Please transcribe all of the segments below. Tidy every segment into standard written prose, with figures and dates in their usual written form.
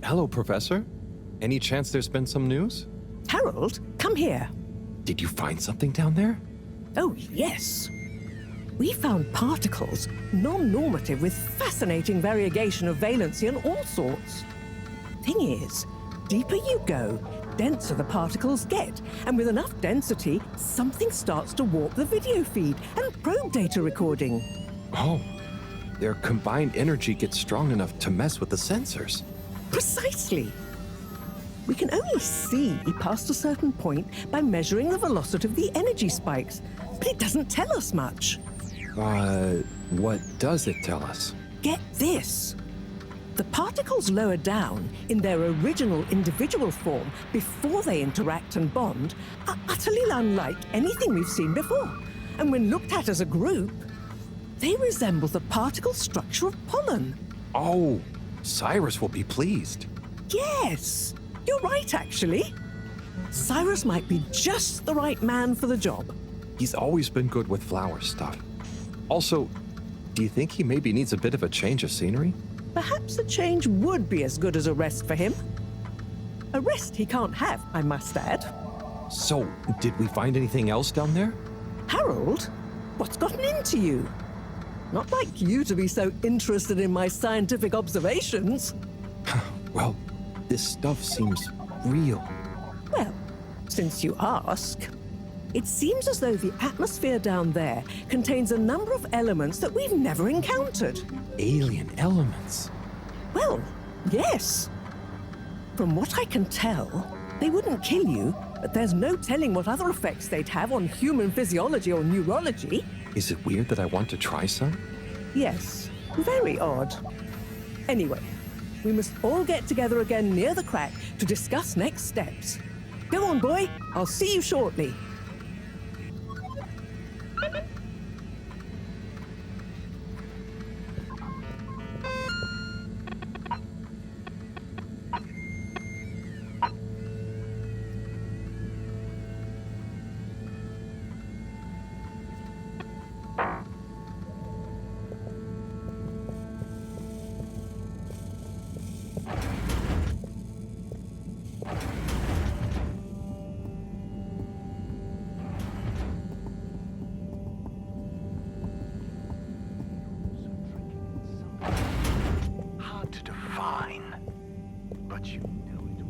Hello, Professor. Any chance there's been some news? Harold, come here. Did you find something down there? Oh, yes. We found particles, non-normative with fascinating variegation of valency and all sorts. Thing is, deeper you go, denser the particles get, and with enough density, something starts to warp the video feed and probe data recording. Oh, their combined energy gets strong enough to mess with the sensors. Precisely. We can only see past a certain point by measuring the velocity of the energy spikes, but it doesn't tell us much. What does it tell us? Get this. The particles lower down in their original individual form before they interact and bond are utterly unlike anything we've seen before. And when looked at as a group, they resemble the particle structure of pollen. Oh, Cyrus will be pleased. Yes, you're right, actually. Cyrus might be just the right man for the job. He's always been good with flower stuff. Also, do you think he maybe needs a bit of a change of scenery? Perhaps a change would be as good as a rest for him. A rest he can't have, I must add. So, did we find anything else down there? Harold, what's gotten into you? Not like you to be so interested in my scientific observations. Well, this stuff seems real. Well, since you ask, it seems as though the atmosphere down there contains a number of elements that we've never encountered. Alien elements? Well, yes. From what I can tell, they wouldn't kill you, but there's no telling what other effects they'd have on human physiology or neurology. Is it weird that I want to try some? Yes, very odd. Anyway, we must all get together again near the crack to discuss next steps. Go on, boy. I'll see you shortly. Hard to define, but you know it when you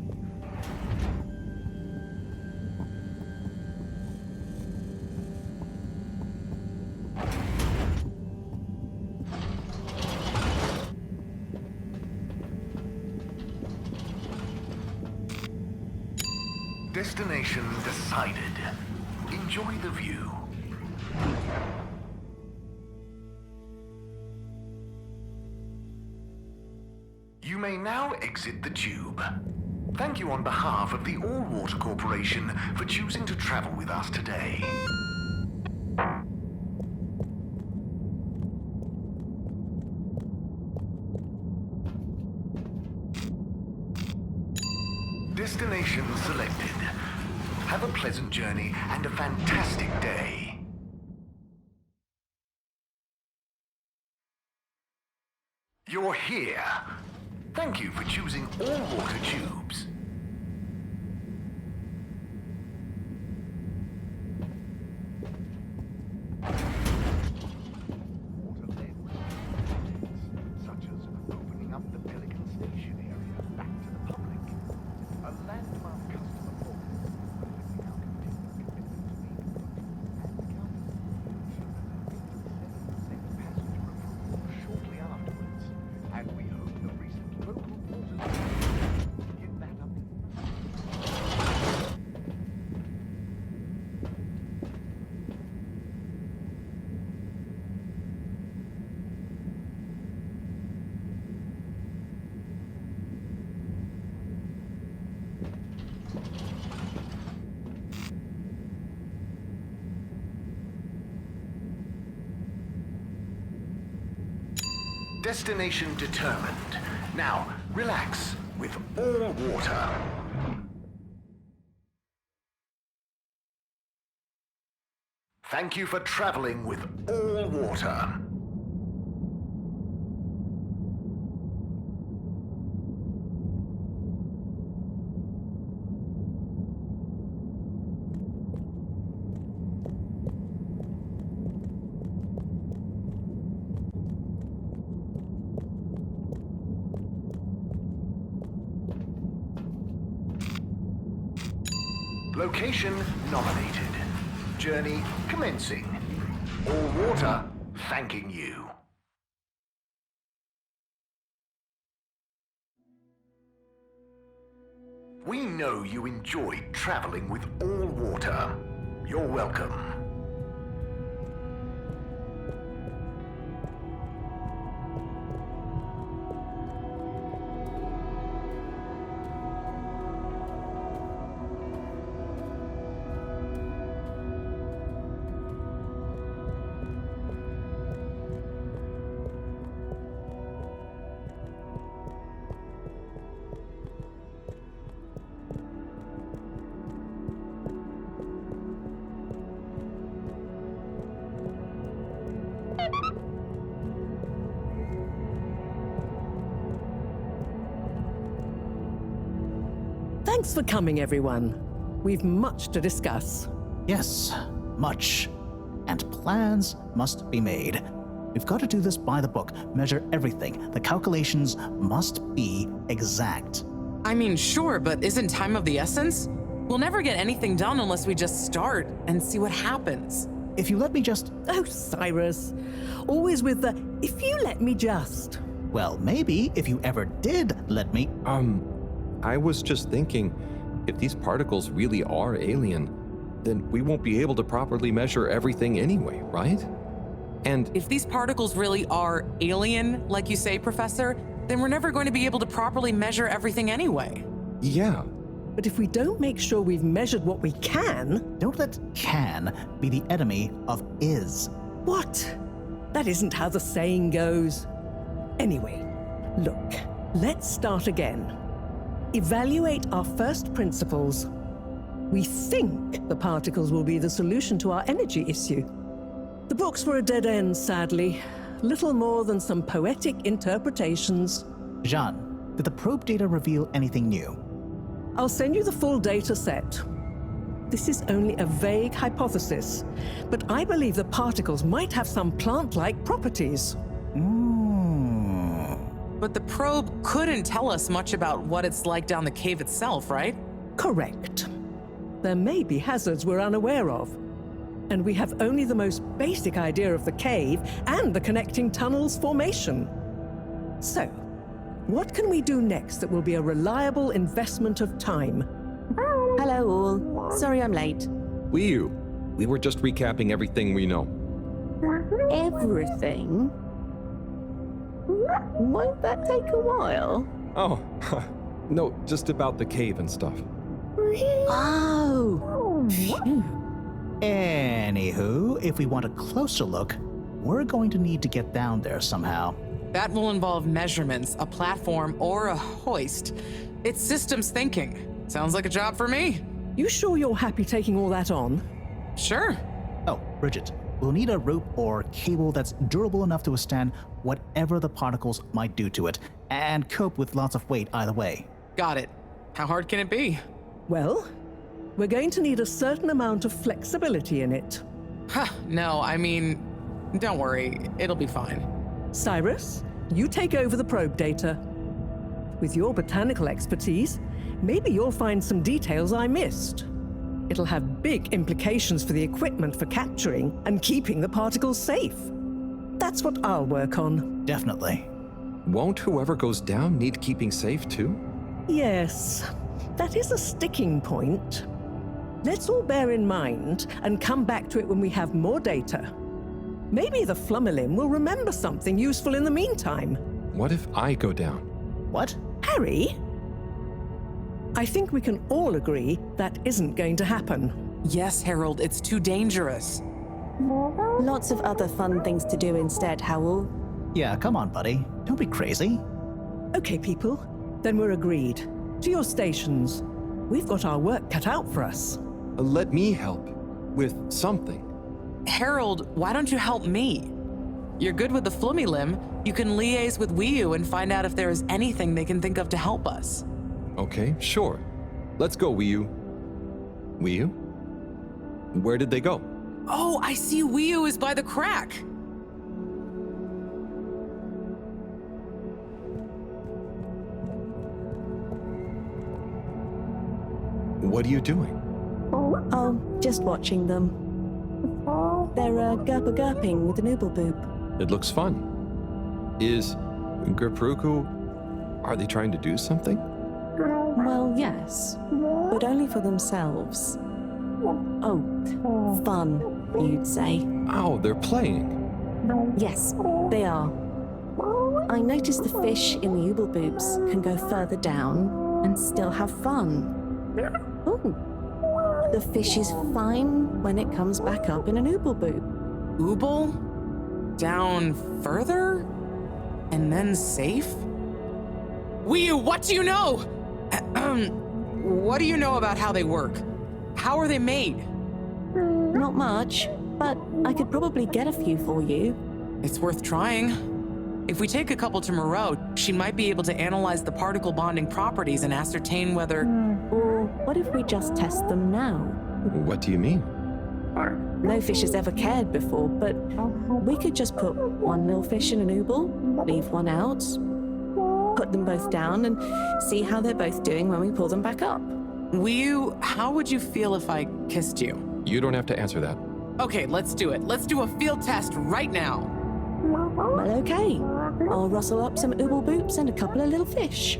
Destination decided. Enjoy the view. You may now exit the tube. Thank you on behalf of the All Water Corporation for choosing to travel with us today. Destination selected. Have a pleasant journey and a fantastic day. You're here. Thank you for choosing all water tubes. Water-led such as opening up the Pelican Station area back to the public. A landmark customer forum reflecting our continuing commitment to being and counting 7% passenger approval shortly afterwards. And we hope the recent local waters give that up. Destination determined. Now, relax with all water. Thank you for traveling with all water. Location nominated. Journey commencing. All water thanking you. We know you enjoyed traveling with all water. You're welcome. Thanks for coming, everyone. We've much to discuss. Yes, much. And plans must be made. We've got to do this by the book, measure everything. The calculations must be exact. I mean, sure, but isn't time of the essence? We'll never get anything done unless we just start and see what happens. If you let me just... Oh, Cyrus. Always with the, if you let me just. Well, maybe if you ever did let me... I was just thinking, if these particles really are alien, then we won't be able to properly measure everything anyway, right? And If these particles really are alien, like you say, Professor, then we're never going to be able to properly measure everything anyway. yeah, But if we don't make sure we've measured what we can... Don't let can be the enemy of is. What? That isn't how the saying goes. Anyway, look, let's start again. Evaluate our first principles. We think the particles will be the solution to our energy issue. The books were a dead end, sadly. Little more than some poetic interpretations. Jeanne, did the probe data reveal anything new? I'll send you the full data set. This is only a vague hypothesis, but I believe the particles might have some plant-like properties. But the probe couldn't tell us much about what it's like down the cave itself, right? Correct. There may be hazards we're unaware of, and we have only the most basic idea of the cave and the connecting tunnels formation. So, what can we do next that will be a reliable investment of time? Hello all. Sorry I'm late. we were just recapping everything we know. Everything? Won't that take a while? Oh, no, just about the cave and stuff. Oh. Anywho, if we want a closer look, we're going to need to get down there somehow. That will involve measurements, a platform, or a hoist. It's systems thinking. Sounds like a job for me. You sure you're happy taking all that on? Sure. Oh, Bridget, we'll need a rope or cable that's durable enough to withstand whatever the particles might do to it, and cope with lots of weight either way. Got it. How hard can it be? Well, we're going to need a certain amount of flexibility in it. No, I mean, don't worry. It'll be fine. Cyrus, you take over the probe data. With your botanical expertise, maybe you'll find some details I missed. It'll have big implications for the equipment for capturing and keeping the particles safe. That's what I'll work on. Definitely. Won't whoever goes down need keeping safe too? Yes, that is a sticking point. Let's all bear in mind and come back to it when we have more data. Maybe the Flummerlim will remember something useful in the meantime. What if I go down? What? Harry? I think we can all agree that isn't going to happen. Yes, Harold, it's too dangerous. Lots of other fun things to do instead, Howell. Yeah, come on, buddy. Don't be crazy. Okay, people, then we're agreed. To your stations. We've got our work cut out for us. Let me help with something. Harold, why don't you help me? You're good with the Flummy Limb. You can liaise with Wiyu and find out if there is anything they can think of to help us. Okay, sure. Let's go, Wiyu. Wiyu? Where did they go? Oh, I see Wiyu is by the crack. What are you doing? Oh, just watching them. They're gurping with an ooble boop. It looks fun. Is Gerpruku, are they trying to do something? Well, yes, but only for themselves. Oh, fun, you'd say. Oh, they're playing. Yes, they are. I noticed the fish in the ooble boops can go further down and still have fun. Oh, the fish is fine when it comes back up in an ooble boop. Ooble? Down further? And then safe? Wiyu, what do you know? What do you know about how they work? How are they made? Not much, but I could probably get a few for you. It's worth trying. If we take a couple to Mareaux, she might be able to analyze the particle bonding properties and ascertain whether... Or what if we just test them now? What do you mean? No fish has ever cared before, but we could just put one little fish in an ooble, leave one out, put them both down, and see how they're both doing when we pull them back up. Wiyu, how would you feel if I kissed you? You don't have to answer that. Okay, let's do it. Let's do a field test right now. Well, okay. I'll rustle up some ooble boops and a couple of little fish.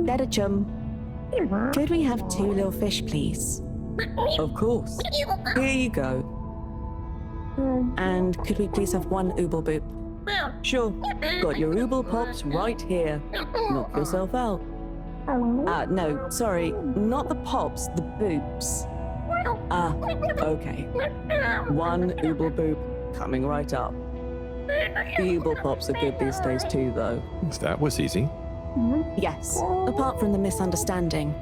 Better chum. Could we have 2 little fish, please? Of course. Here you go. And could we please have 1 ooble boop? Sure. Got your ooble pops right here. Knock yourself out. No, sorry, not the pops, the boops. Okay. 1 ooble boop coming right up. The ooble pops are good these days too, though. That was easy. Yes, apart from the misunderstanding.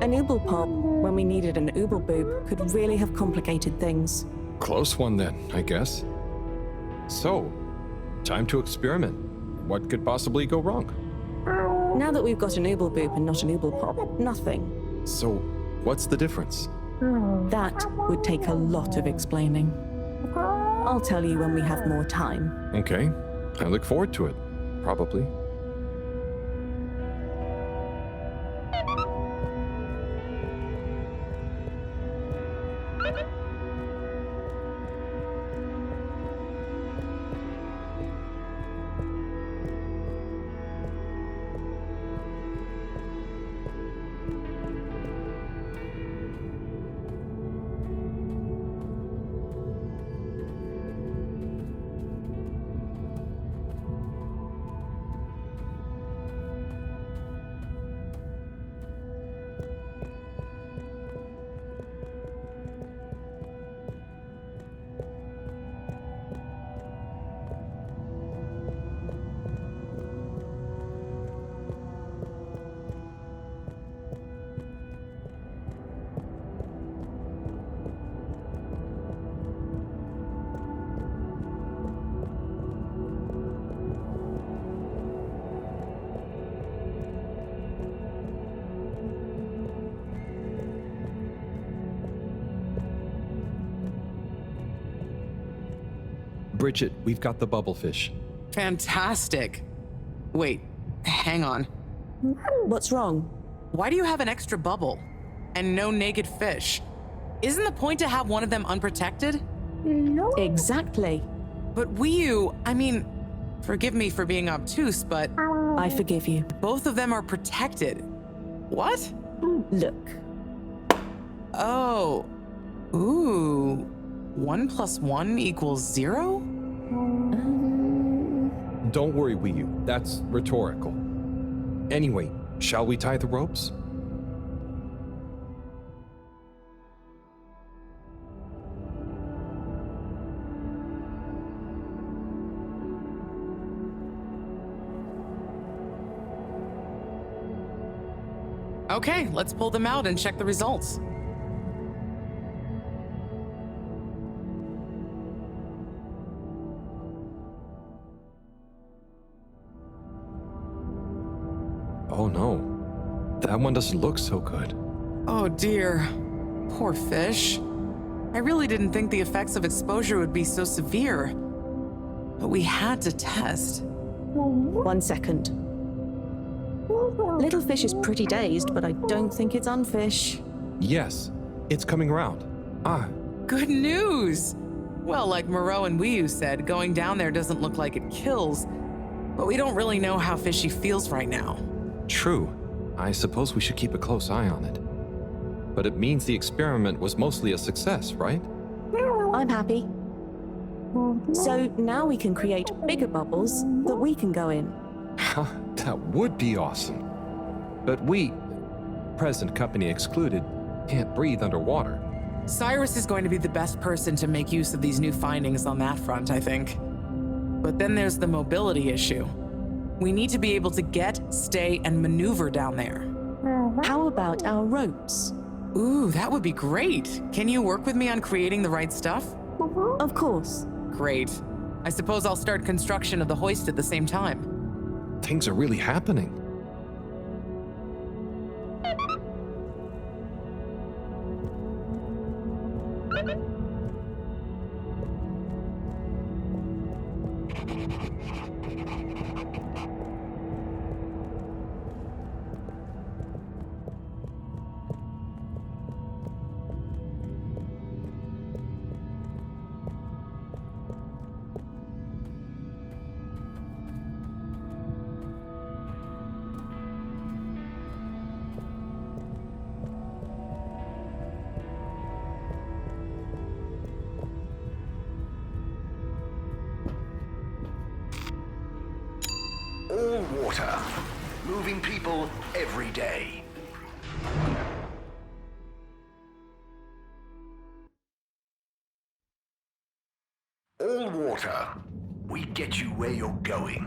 An ooble pop, when we needed an ooble boop, could really have complicated things. Close one then, I guess. So, time to experiment. What could possibly go wrong? Now that we've got an ooble boop and not an ooble pop, nothing. So, what's the difference? That would take a lot of explaining. I'll tell you when we have more time. Okay, I look forward to it. Probably. Bridget, we've got the bubblefish. Fantastic. Wait, hang on. What's wrong? why do you have an extra bubble? And no naked fish? Isn't the point to have one of them unprotected? Exactly. But I mean, forgive me for being obtuse, but I forgive you. both of them are protected. What? Look. Oh. Ooh. 1 + 1 = 0? Don't worry, Wiyu. That's rhetorical. Anyway, shall we tie the ropes? Okay, let's pull them out and check the results. Oh no, that one doesn't look so good. Oh dear. Poor fish. I really didn't think the effects of exposure would be so severe. But we had to test. 1 second. Little fish is pretty dazed, but I don't think it's unfish. Yes, it's coming around. Ah, Good news! Well, like Mareaux and Wiyu said, going down there doesn't look like it kills, but we don't really know how fishy feels right now. true. I suppose we should keep a close eye on it. But it means the experiment was mostly a success, right? I'm happy. So now we can create bigger bubbles that we can go in. That would be awesome. But we, present company excluded, can't breathe underwater. Cyrus is going to be the best person to make use of these new findings on that front, I think. But then there's the mobility issue. We need to be able to get, stay, and maneuver down there. How about our ropes? Ooh, that would be great. Can you work with me on creating the right stuff? Of course. Great. I suppose I'll start construction of the hoist at the same time. Things are really happening. All water. Moving people every day. All water. We get you where you're going.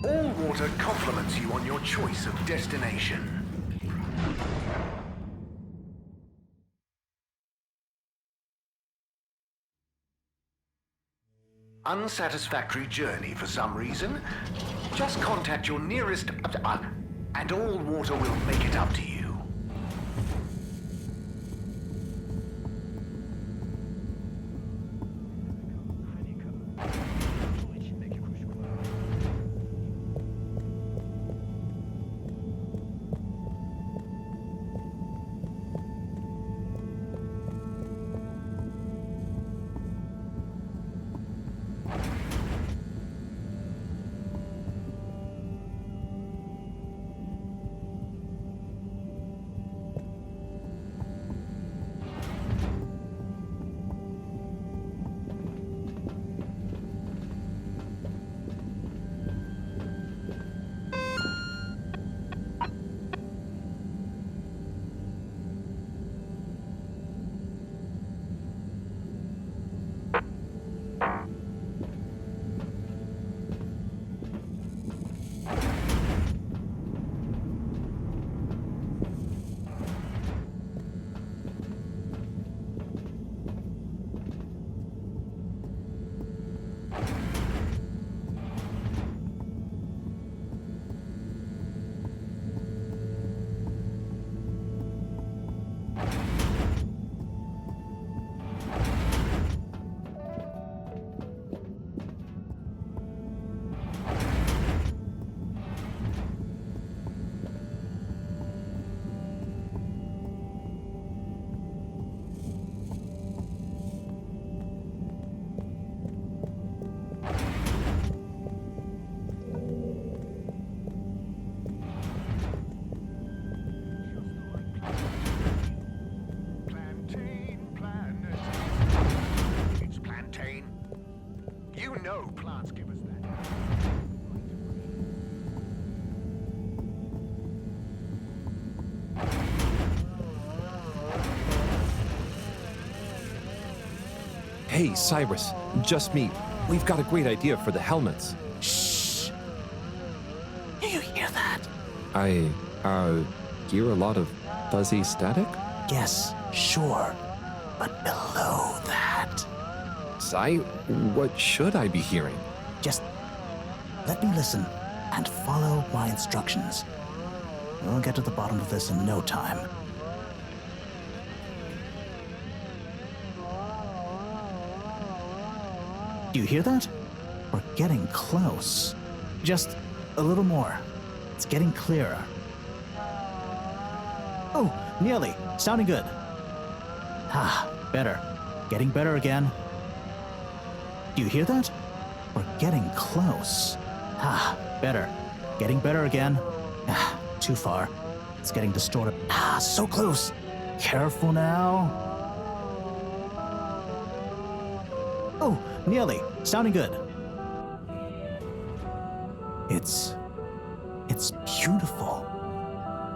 All water compliments you on your choice of destination. Unsatisfactory journey for some reason? Just contact your nearest and all water will make it up to you. You know plants give us that. Hey, Cyrus, just me. We've got a great idea for the helmets. Shh. Do you hear that? I, hear a lot of fuzzy static? Yes, sure. But below that, Cy, what should I be hearing? just let me listen and follow my instructions. We'll get to the bottom of this in no time. Do you hear that? We're getting close. Just a little more. It's getting clearer. Oh, nearly. Sounding good. Ah, better. Getting better again. Do you hear that? We're getting close. Ah, better. Getting better again. Ah, too far. It's getting distorted. Ah, so close. Careful now. Oh, nearly. Sounding good. It's beautiful.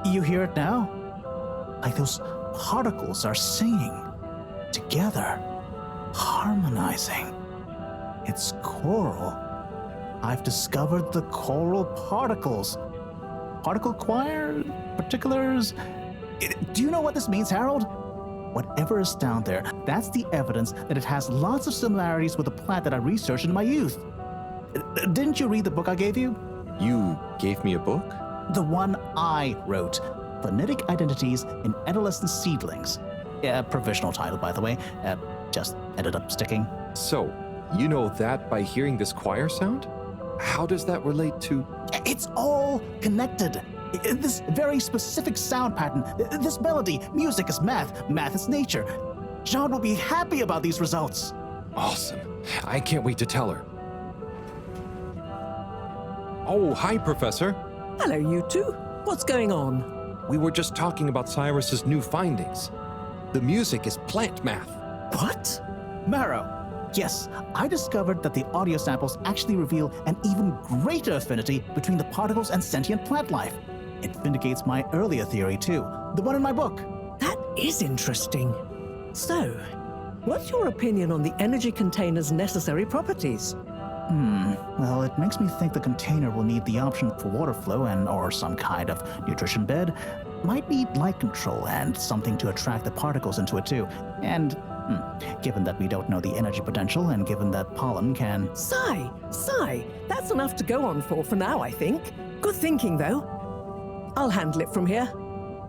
You hear it now? Like those particles are singing together, harmonizing. It's choral. I've discovered the choral particles. Particle choir? Particulars? Do you know what this means, Harold? Whatever is down there, that's the evidence that it has lots of similarities with the plant that I researched in my youth. Didn't you read the book I gave you? You gave me a book? The one I wrote. Phonetic Identities in Adolescent Seedlings. Provisional title, by the way. Just ended up sticking. So, you know that by hearing this choir sound? How does that relate to... It's all connected. This very specific sound pattern, this melody, music is math, math is nature. Jeanne will be happy about these results. Awesome. I can't wait to tell her. Oh, hi, Professor. Hello, you two. What's going on? We were just talking about Cyrus's new findings. The music is plant math. What? Mareaux. Yes, I discovered that the audio samples actually reveal an even greater affinity between the particles and sentient plant life. It vindicates my earlier theory, too, the one in my book. That is interesting. So, what's your opinion on the energy container's necessary properties? Well, it makes me think the container will need the option for water flow or some kind of nutrition bed. Might need light control and something to attract the particles into it, too. And, given that we don't know the energy potential and given that pollen can... Sigh, that's enough to go on for now, I think. Good thinking, though. I'll handle it from here.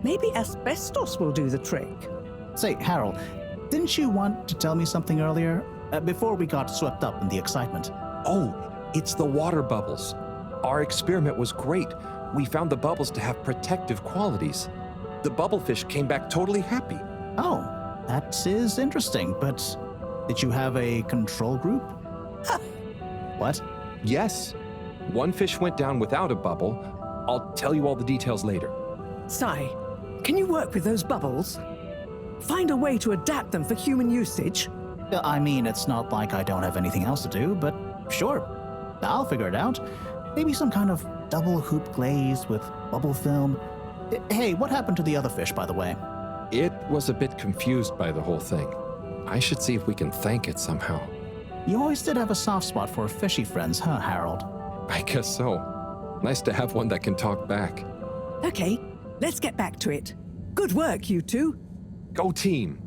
Maybe asbestos will do the trick. Say, Harold, didn't you want to tell me something earlier? Before we got swept up in the excitement. Oh, it's the water bubbles. Our experiment was great. We found the bubbles to have protective qualities. The bubblefish came back totally happy. Oh, that is interesting, but did you have a control group? What? Yes. One fish went down without a bubble. I'll tell you all the details later. Sigh, can you work with those bubbles? Find a way to adapt them for human usage? I mean, it's not like I don't have anything else to do, but sure. I'll figure it out. Maybe some kind of double hoop glaze with bubble film. Hey, what happened to the other fish, by the way? It was a bit confused by the whole thing. I should see if we can thank it somehow. You always did have a soft spot for fishy friends, huh, Harold? I guess so. Nice to have one that can talk back. Okay, let's get back to it. Good work, you two. Go team!